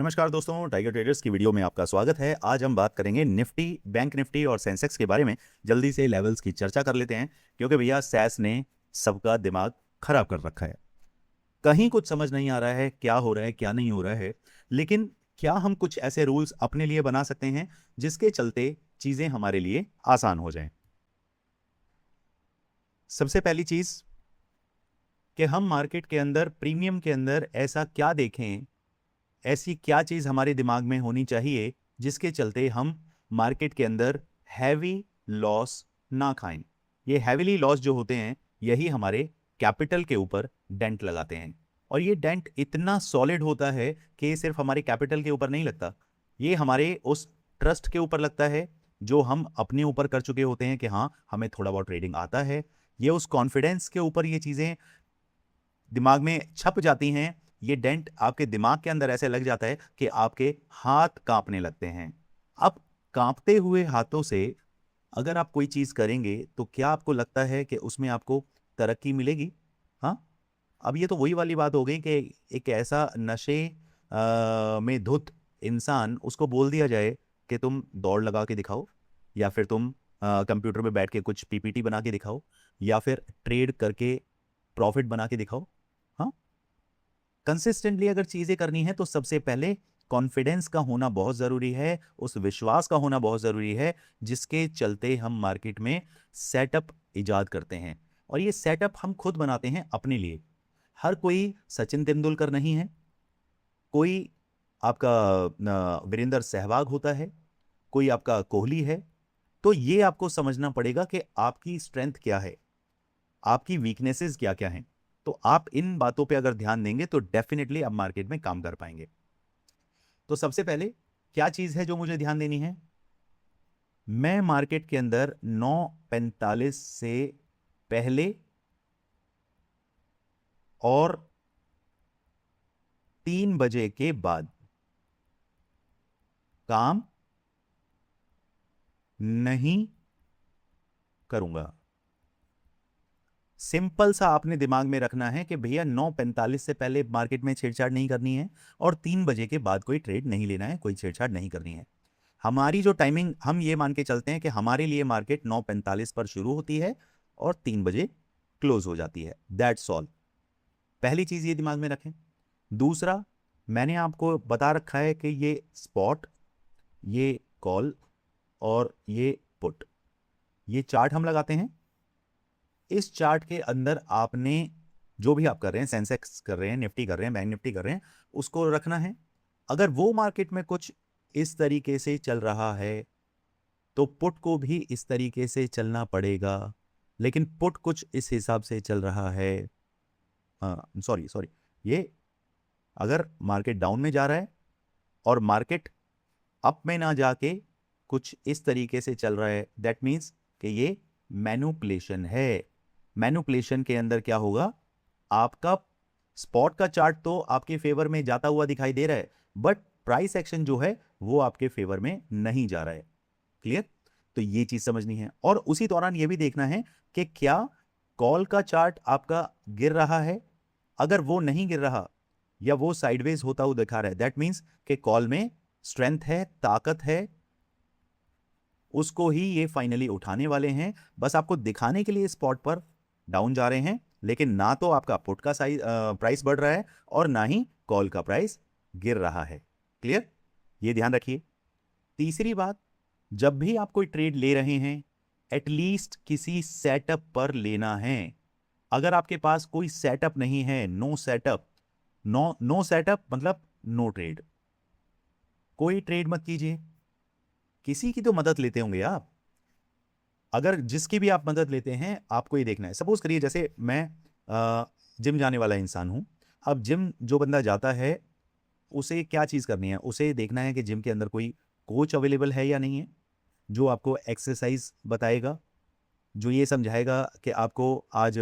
नमस्कार दोस्तों, tiger traders की वीडियो में आपका स्वागत है। आज हम बात करेंगे निफ्टी, बैंक निफ्टी और सेंसेक्स के बारे में। जल्दी से लेवल्स की चर्चा कर लेते हैं क्योंकि भैया सैस ने सबका दिमाग खराब कर रखा है। कहीं कुछ समझ नहीं आ रहा है क्या हो रहा है क्या नहीं हो रहा है। लेकिन क्या हम कुछ ऐसे रूल्स अपने लिए बना सकते हैं जिसके चलते चीजें हमारे लिए आसान हो जाएं। सबसे पहली चीज कि हम मार्केट के अंदर, प्रीमियम के अंदर ऐसा क्या देखें, ऐसी क्या चीज हमारे दिमाग में होनी चाहिए जिसके चलते हम मार्केट के अंदर हैवी लॉस ना खाएं। ये हैवीली लॉस जो होते हैं यही हमारे कैपिटल के ऊपर डेंट लगाते हैं। और ये डेंट इतना सॉलिड होता है कि ये सिर्फ हमारे कैपिटल के ऊपर नहीं लगता, ये हमारे उस ट्रस्ट के ऊपर लगता है जो हम अपने ऊपर कर चुके होते हैं कि हाँ हमें थोड़ा बहुत ट्रेडिंग आता है। ये उस कॉन्फिडेंस के ऊपर ये चीजें दिमाग में छप जाती हैं। ये डेंट आपके दिमाग के अंदर ऐसे लग जाता है कि आपके हाथ कांपने लगते हैं। अब कांपते हुए हाथों से अगर आप कोई चीज करेंगे तो क्या आपको लगता है कि उसमें आपको तरक्की मिलेगी? हाँ, अब ये तो वही वाली बात हो गई कि एक ऐसा नशे में धुत इंसान, उसको बोल दिया जाए कि तुम दौड़ लगा के दिखाओ, या फिर तुम कंप्यूटर में बैठ के कुछ पीपीटी बना के दिखाओ, या फिर ट्रेड करके प्रॉफिट बना के दिखाओ। हाँ, कंसिस्टेंटली अगर चीजें करनी है तो सबसे पहले कॉन्फिडेंस का होना बहुत जरूरी है, उस विश्वास का होना बहुत जरूरी है जिसके चलते हम मार्केट में सेटअप इजाद करते हैं। और ये सेटअप हम खुद बनाते हैं अपने लिए। हर कोई सचिन तेंदुलकर नहीं है, कोई आपका वीरेंद्र सहवाग होता है, कोई आपका कोहली है। तो ये आपको समझना पड़ेगा कि आपकी स्ट्रेंथ क्या है, आपकी वीकनेसेस क्या क्या हैं। तो आप इन बातों पे अगर ध्यान देंगे तो डेफिनेटली आप मार्केट में काम कर पाएंगे। तो सबसे पहले क्या चीज है जो मुझे ध्यान देनी है? मैं मार्केट के अंदर 9:45 से पहले और 3 बजे के बाद काम नहीं करूंगा। सिंपल सा आपने दिमाग में रखना है कि भैया 9:45 से पहले मार्केट में छेड़छाड़ नहीं करनी है और 3 बजे के बाद कोई ट्रेड नहीं लेना है, कोई छेड़छाड़ नहीं करनी है। हमारी जो टाइमिंग, हम ये मान के चलते हैं कि हमारे लिए मार्केट 9:45 पर शुरू होती है और 3 बजे क्लोज हो जाती है। That's all. पहली चीज ये दिमाग में रखें। दूसरा, मैंने आपको बता रखा है कि ये स्पॉट, ये कॉल और ये पुट, ये चार्ट हम लगाते हैं। इस चार्ट के अंदर आपने जो भी आप कर रहे हैं, सेंसेक्स कर रहे हैं, निफ्टी कर रहे हैं, बैंक निफ्टी कर रहे हैं, उसको रखना है। अगर वो मार्केट में कुछ इस तरीके से चल रहा है तो पुट को भी इस तरीके से चलना पड़ेगा। लेकिन पुट कुछ इस हिसाब से चल रहा है, हाँ सॉरी सॉरी, ये अगर मार्केट डाउन में जा रहा है और मार्केट अप में ना जाके कुछ इस तरीके से चल रहा है, दैट मीन्स कि ये मैनिपुलेशन है। मैनिपुलेशन के अंदर क्या होगा, आपका स्पॉट का चार्ट तो आपके फेवर में जाता हुआ दिखाई दे रहा है, बट प्राइस एक्शन जो है वो आपके फेवर में नहीं जा रहा है। क्लियर? तो ये चीज समझनी है। और उसी दौरान ये भी देखना है कि क्या कॉल का चार्ट आपका गिर रहा है। अगर वो नहीं गिर रहा या वो साइडवेज होता हुआ दिखा रहा है, दैट मीन्स कि कॉल में स्ट्रेंथ है, ताकत है, उसको ही ये फाइनली उठाने वाले हैं। बस आपको दिखाने के लिए स्पॉट पर डाउन जा रहे हैं, लेकिन ना तो आपका पुट का साइज प्राइस बढ़ रहा है और ना ही कॉल का प्राइस गिर रहा है। क्लियर? ये ध्यान रखिए। तीसरी बात, जब भी आप कोई ट्रेड ले रहे हैं एटलीस्ट किसी सेटअप पर लेना है। अगर आपके पास कोई सेटअप नहीं है, नो सेटअप, नो सेटअप मतलब नो ट्रेड। कोई ट्रेड मत कीजिए। किसी की तो मदद लेते होंगे आप। अगर जिसकी भी आप मदद लेते हैं, आपको ये देखना है। सपोज करिए जैसे मैं जिम जाने वाला इंसान हूं। अब जिम जो बंदा जाता है उसे क्या चीज करनी है, उसे देखना है कि जिम के अंदर कोई कोच अवेलेबल है या नहीं है, जो आपको एक्सरसाइज बताएगा, जो ये समझाएगा कि आपको आज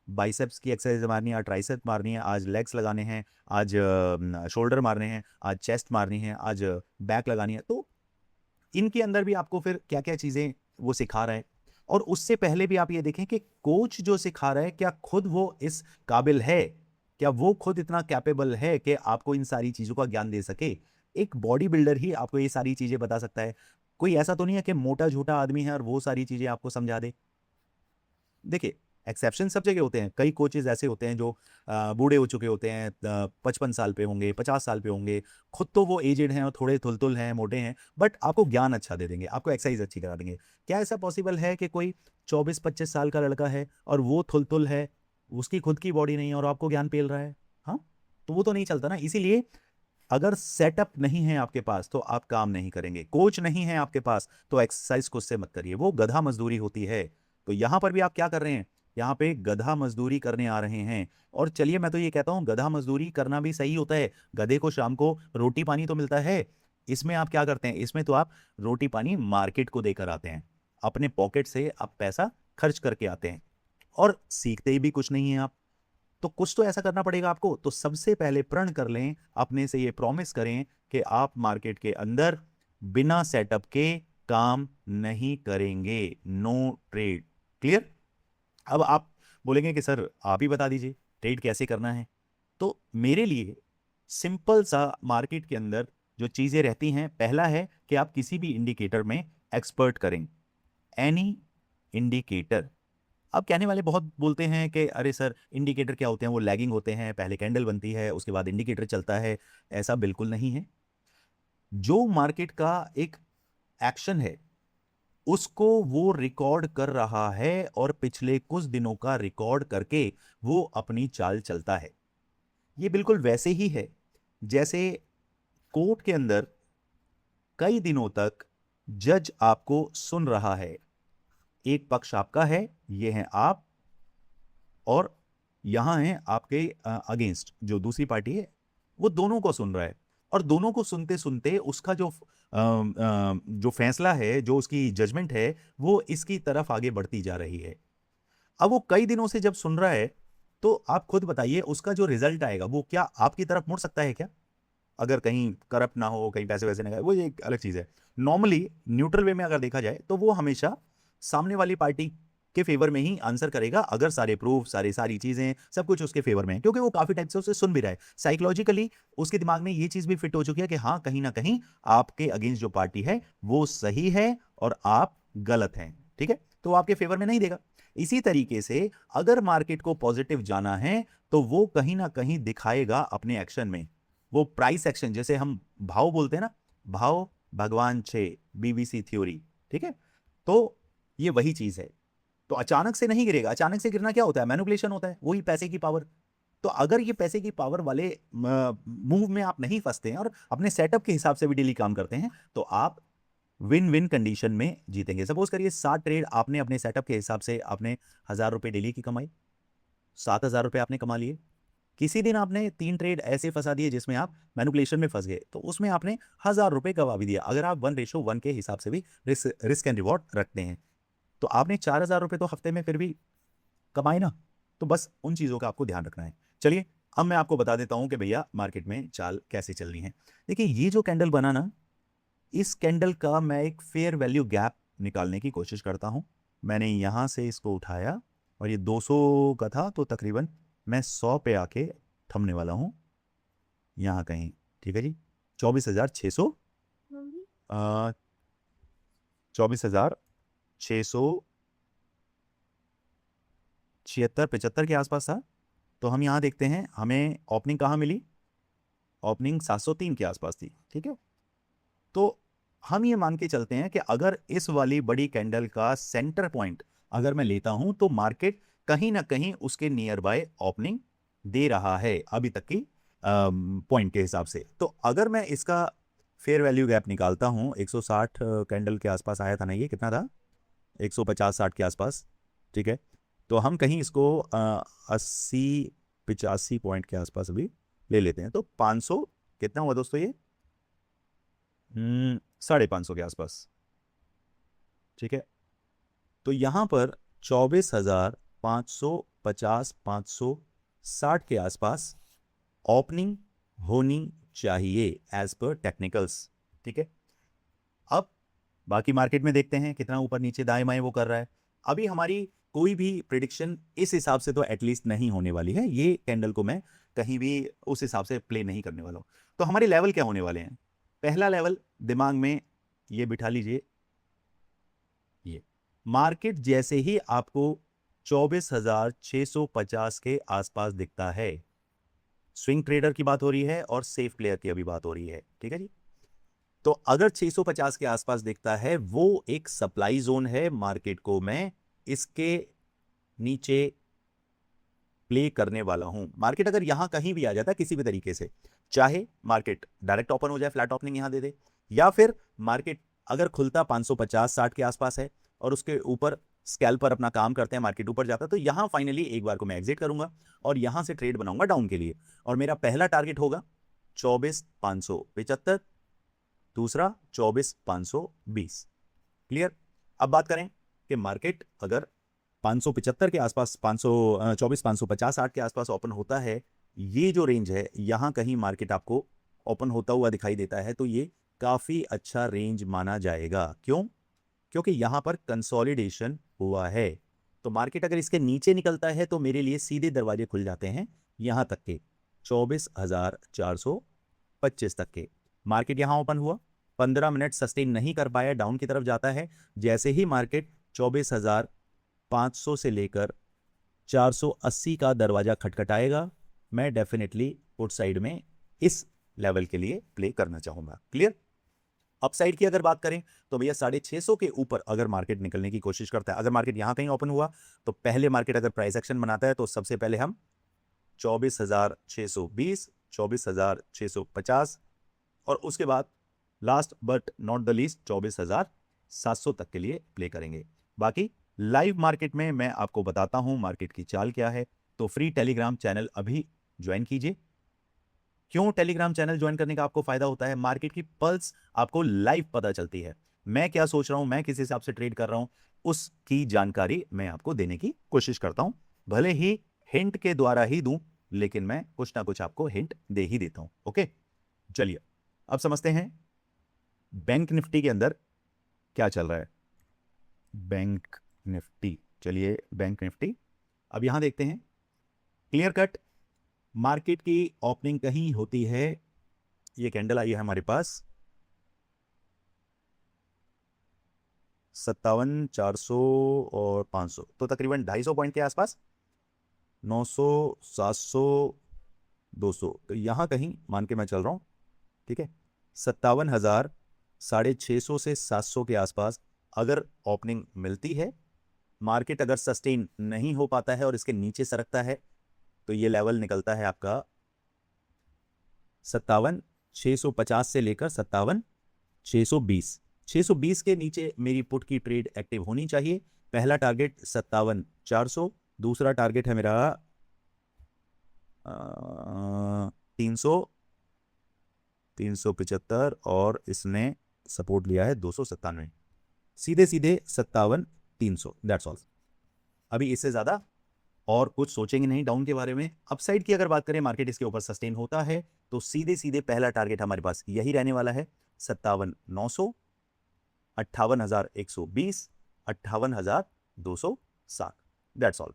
बाइसेप्स की एक्सरसाइज मारनी है, आज ट्राइसेप मारनी है, आज लेग्स लगाने हैं, आज शोल्डर मारने हैं, आज चेस्ट मारनी है, आज बैक लगानी है। तो इनके अंदर भी आपको फिर क्या क्या चीजें वो सिखा रहा है। और उससे पहले भी आप ये देखें कि कोच जो सिखा रहा है क्या खुद वो इस काबिल है, क्या वो खुद इतना कैपेबल है कि आपको इन सारी चीजों का ज्ञान दे सके। एक बॉडी बिल्डर ही आपको ये सारी चीजें बता सकता है। कोई ऐसा तो नहीं है कि मोटा झोटा आदमी है और वो सारी चीजें आपको समझा दे। देखिए, एक्सेप्शन सब जगह होते हैं। कई कोचेज ऐसे होते हैं जो बूढ़े हो चुके होते हैं, 55 साल पे होंगे, 50 साल पे होंगे, खुद तो वो एजेड हैं और थोड़े थुलथुल हैं, मोटे हैं, बट आपको ज्ञान अच्छा दे देंगे, आपको एक्सरसाइज अच्छी करा देंगे। क्या ऐसा पॉसिबल है कि कोई 24-25 साल का लड़का है और वो थुलथुल है, उसकी खुद की बॉडी नहीं है और आपको ज्ञान पेल रहा है? हाँ, तो वो तो नहीं चलता ना। इसीलिए अगर सेटअप नहीं है आपके पास तो आप काम नहीं करेंगे। कोच नहीं है आपके पास तो एक्सरसाइज खुद से मत करिए, वो गधा मजदूरी होती है। तो यहां पर भी आप क्या कर रहे हैं? यहाँ पे गधा मजदूरी करने आ रहे हैं। और चलिए, मैं तो ये कहता हूं गधा मजदूरी करना भी सही होता है। गधे को शाम को रोटी पानी तो मिलता है। इसमें आप क्या करते हैं? इसमें तो आप रोटी पानी मार्केट को देकर आते हैं, अपने पॉकेट से आप पैसा खर्च करके आते हैं और सीखते ही भी कुछ नहीं है आप। तो कुछ तो ऐसा करना पड़ेगा आपको। तो सबसे पहले प्रण कर लें, अपने से ये प्रॉमिस करें कि आप मार्केट के अंदर बिना सेटअप के काम नहीं करेंगे। No trade. क्लियर? अब आप बोलेंगे कि सर आप ही बता दीजिए ट्रेड कैसे करना है। तो मेरे लिए सिंपल सा मार्केट के अंदर जो चीजें रहती हैं, पहला है कि आप किसी भी इंडिकेटर में एक्सपर्ट करें। Any indicator. अब कहने वाले बहुत बोलते हैं कि अरे सर इंडिकेटर क्या होते हैं, वो लैगिंग होते हैं, पहले कैंडल बनती है उसके बाद इंडिकेटर चलता है। ऐसा बिल्कुल नहीं है। जो मार्केट का एक एक्शन है उसको वो रिकॉर्ड कर रहा है और पिछले कुछ दिनों का रिकॉर्ड करके वो अपनी चाल चलता है। ये बिल्कुल वैसे ही है जैसे कोर्ट के अंदर कई दिनों तक जज आपको सुन रहा है। एक पक्ष आपका है, ये है आप, और यहां है आपके अगेंस्ट जो दूसरी पार्टी है, वो दोनों को सुन रहा है। और दोनों को सुनते सुनते उसका जो फैसला है, जो उसकी जजमेंट है, वो इसकी तरफ आगे बढ़ती जा रही है। अब वो कई दिनों से जब सुन रहा है तो आप खुद बताइए उसका जो रिजल्ट आएगा वो क्या आपकी तरफ मुड़ सकता है क्या? अगर कहीं करप्ट ना हो, कहीं पैसे वैसे ना खाए, वो एक अलग चीज है। नॉर्मली न्यूट्रल वे में अगर देखा जाए तो वो हमेशा सामने वाली पार्टी के फेवर में ही आंसर करेगा, अगर सारे प्रूफ, सारी चीजें, सब कुछ उसके फेवर में है, क्योंकि वो काफी टाइम से उसे सुन भी रहा है। साइकोलॉजिकली उसके दिमाग में ये चीज भी फिट हो चुकी है कि हाँ, कहीं ना कहीं आपके अगेंस्ट जो पार्टी है वो सही है और आप गलत हैं। ठीक है, तो वो आपके फेवर में नहीं देगा। इसी तरीके से अगर मार्केट को पॉजिटिव जाना है तो वो कहीं ना कहीं दिखाएगा अपने एक्शन में। वो प्राइस एक्शन, जैसे हम भाव बोलते हैं ना, भाव भगवान छे, बीबीसी थ्योरी। ठीक है, तो ये वही चीज है। तो अचानक से नहीं गिरेगा। अचानक से गिरना क्या होता है? मैनिपुलेशन होता है, वही पैसे की पावर। तो अगर ये पैसे की पावर वाले मूव में आप नहीं फंसते हैं और अपने सेटअप के हिसाब से भी डेली काम करते हैं तो आप विन विन कंडीशन में जीतेंगे। सपोज करिए 60 ट्रेड आपने अपने सेटअप के हिसाब से, आपने 1000 रुपए डेली की कमाई, 7000 रुपए आपने कमा लिए। किसी दिन आपने 3 ट्रेड ऐसे फंसा दिए जिसमें आप मैनिपुलेशन में फंस गए, तो उसमें आपने 1000 रुपए गवा भी दिया। अगर आप 1:1 के हिसाब से भी रिस्क एंड रिवॉर्ड रखते हैं तो आपने 4000 रुपए तो हफ्ते में फिर भी कमाए ना। तो बस उन चीज़ों का आपको ध्यान रखना है। चलिए, अब मैं आपको बता देता हूं कि भैया मार्केट में चाल कैसे चलनी है। देखिए, ये जो कैंडल बना ना, इस कैंडल का मैं एक फेयर वैल्यू गैप निकालने की कोशिश करता हूं। मैंने यहां से इसको उठाया और ये 200 का था, तो तकरीबन मैं 100 पे आके थमने वाला हूं यहां कहीं। ठीक है जी, 24,600, 24,676-75 के आसपास था। तो हम यहाँ देखते हैं हमें ओपनिंग कहाँ मिली। ओपनिंग 703 के आसपास थी। ठीक है, तो हम ये मान के चलते हैं कि अगर इस वाली बड़ी कैंडल का सेंटर पॉइंट अगर मैं लेता हूं तो मार्केट कहीं ना कहीं उसके नियर बाय ओपनिंग दे रहा है अभी तक की पॉइंट के हिसाब से। तो अगर मैं इसका फेयर वैल्यू गैप निकालता हूं, 160 कैंडल के आसपास आया था ना, ये कितना था? 150-60 के आसपास। ठीक है, तो हम कहीं इसको 80-85 पॉइंट के आसपास अभी ले लेते हैं। तो 500 कितना हुआ दोस्तों? ये 550 के आसपास। ठीक है, तो यहां पर 24,550-560 के आसपास ओपनिंग होनी चाहिए एज पर टेक्निकल्स। ठीक है, अब बाकी मार्केट में देखते हैं कितना ऊपर नीचे दाएं बाएं वो कर रहा है। अभी हमारी कोई भी प्रिडिक्शन इस हिसाब से तो एटलीस्ट नहीं होने वाली है। ये कैंडल को मैं कहीं भी उस हिसाब से प्ले नहीं करने वाला हूं। तो हमारे लेवल क्या होने वाले हैं? पहला लेवल दिमाग में ये बिठा लीजिए, ये मार्केट जैसे ही आपको 24,650 के आसपास दिखता है, स्विंग ट्रेडर की बात हो रही है और सेफ प्लेयर की अभी बात हो रही है, ठीक है जी। तो अगर 650 के आसपास दिखता है, वो एक सप्लाई जोन है, मार्केट को मैं इसके नीचे प्ले करने वाला हूं। मार्केट अगर यहां कहीं भी आ जाता है किसी भी तरीके से, चाहे मार्केट डायरेक्ट ओपन हो जाए, फ्लैट ओपनिंग यहां दे दे, या फिर मार्केट अगर खुलता 550-60 के आसपास है और उसके ऊपर स्कैल्पर अपना काम करते हैं, मार्केट ऊपर जाता है, तो यहां फाइनली एक बार को मैं एग्जिट करूंगा और यहां से ट्रेड बनाऊंगा डाउन के लिए। और मेरा पहला टारगेट होगा 24,575, दूसरा 24,520। क्लियर। अब बात करें कि मार्केट अगर 575 के आसपास, 24,550-60 के आसपास ओपन होता है, ये जो रेंज है यहां कहीं मार्केट आपको ओपन होता हुआ दिखाई देता है, तो ये काफी अच्छा रेंज माना जाएगा। क्यों? क्योंकि यहां पर कंसोलिडेशन हुआ है। तो मार्केट अगर इसके नीचे निकलता है तो मेरे लिए सीधे दरवाजे खुल जाते हैं यहां तक के 24,425 तक के। मार्केट यहां ओपन हुआ, 15 मिनट सस्टेन नहीं कर पाया, डाउन की तरफ जाता है। जैसे ही मार्केट 24,500 से लेकर 480 का दरवाजा खटखटाएगा, मैं डेफिनेटली पुट साइड में इस लेवल के लिए प्ले करना चाहूंगा। क्लियर। अपसाइड की अगर बात करें तो भैया 650 के ऊपर अगर मार्केट निकलने की कोशिश करता है, अगर मार्केट यहां कहीं ओपन हुआ तो पहले मार्केट अगर प्राइस एक्शन बनाता है तो सबसे पहले हम 24,620, 24,650 और उसके बाद last but not the least 24,700 तक के लिए प्ले करेंगे। बाकी लाइव मार्केट में मैं आपको बताता हूं मार्केट की चाल क्या है। तो फ्री टेलीग्राम चैनल अभी ज्वाइन कीजिए। क्यों टेलीग्राम चैनल ज्वाइन करने का आपको फायदा होता है? मार्केट की पल्स आपको लाइव पता चलती है, मैं क्या सोच रहा हूं, मैं किस हिसाब से ट्रेड कर रहा हूं, उसकी जानकारी मैं आपको देने की कोशिश करता हूं। भले ही हिंट के द्वारा ही दूं, लेकिन मैं कुछ ना कुछ आपको हिंट दे ही देता हूं। ओके, चलिए अब समझते हैं बैंक निफ्टी के अंदर क्या चल रहा है। बैंक निफ्टी, चलिए बैंक निफ्टी अब यहां देखते हैं। क्लियर कट मार्केट की ओपनिंग कहीं होती है, ये कैंडल आई है हमारे पास 57, 400 और 500, तो तकरीबन 250 पॉइंट के आसपास, 900, 700, 200, तो यहां कहीं मान के मैं चल रहा हूं। ठीक है, 57,000, 650 से 700 के आसपास अगर ओपनिंग मिलती है, मार्केट अगर सस्टेन नहीं हो पाता है और इसके नीचे सरकता है, तो ये लेवल निकलता है आपका 57,650 से लेकर 57,620। 620 के नीचे मेरी पुट की ट्रेड एक्टिव होनी चाहिए। पहला टारगेट 57,400, दूसरा टारगेट है मेरा 300, 375 और इसने सपोर्ट लिया है 297, सीधे सीधे 57,300। That's all. अभी इससे ज्यादा और कुछ सोचेंगे नहीं डाउन के बारे में। अपसाइड की अगर बात करें, मार्केट इसके ऊपर सस्टेन होता है तो सीधे सीधे पहला टारगेट हमारे पास यही रहने वाला है 57,900, 58,120, 58,260। That's all.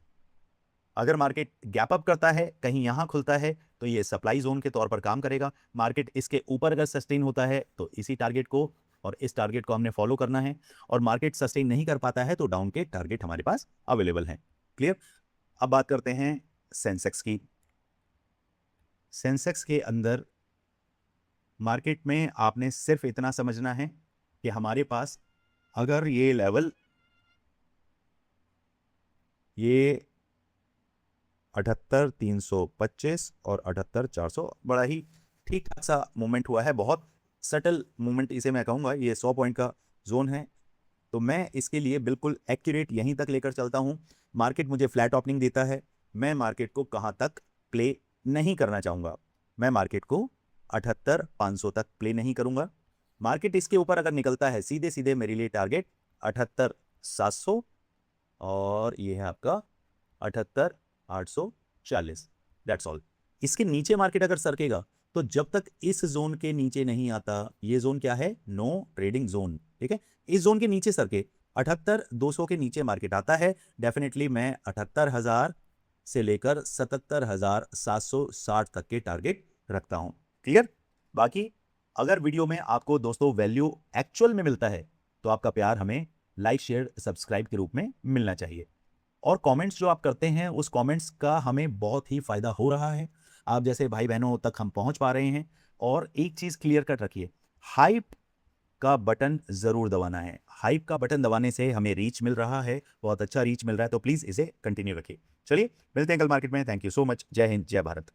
अगर मार्केट गैप अप करता है, कहीं यहां खुलता है, तो ये सप्लाई जोन के तौर पर काम करेगा। मार्केट इसके ऊपर अगर सस्टेन होता है तो इसी टारगेट को और इस टारगेट को हमने फॉलो करना है, और मार्केट सस्टेन नहीं कर पाता है तो डाउन के टारगेट हमारे पास अवेलेबल हैं। क्लियर। अब बात करते हैं सेंसेक्स की। सेंसेक्स के अंदर मार्केट में आपने सिर्फ इतना समझना है कि हमारे पास अगर ये लेवल, ये 78,325 और 78,400, बड़ा ही ठीक ठाक सा मूवमेंट हुआ है, बहुत सटल मूवमेंट इसे मैं कहूँगा। ये 100 पॉइंट का जोन है, तो मैं इसके लिए बिल्कुल एक्यूरेट यहीं तक लेकर चलता हूं। मार्केट मुझे फ्लैट ओपनिंग देता है, मैं मार्केट को कहां तक प्ले नहीं करना चाहूंगा, मैं मार्केट को 78,500 तक प्ले नहीं करूंगा। मार्केट इसके ऊपर अगर निकलता है, सीधे सीधे मेरे लिए टारगेट 78,700 और ये है आपका 78,840। That's all. इसके नीचे मार्केट अगर सरकेगा तो जब तक इस जोन के नीचे नहीं आता, ये जोन क्या है, नो ट्रेडिंग जोन, ठीक है, इस जोन के नीचे सरके 78,200 के नीचे मार्केट आता है, डेफिनेटली मैं 78,000 से लेकर 77,760 तक के टारगेट रखता हूं। क्लियर। बाकी अगर वीडियो में आपको दोस्तों वैल्यू एक्चुअल में मिलता है तो आपका प्यार हमें लाइक शेयर सब्सक्राइब के रूप में मिलना चाहिए। और कमेंट्स जो आप करते हैं उस कमेंट्स का हमें बहुत ही फायदा हो रहा है, आप जैसे भाई बहनों तक हम पहुंच पा रहे हैं। और एक चीज क्लियर कट रखिए, हाइप का बटन जरूर दबाना है। हाइप का बटन दबाने से हमें रीच मिल रहा है, बहुत अच्छा रीच मिल रहा है, तो प्लीज इसे कंटिन्यू रखिए। चलिए मिलते हैं कल मार्केट में। Thank you so much. जय हिंद, जय भारत।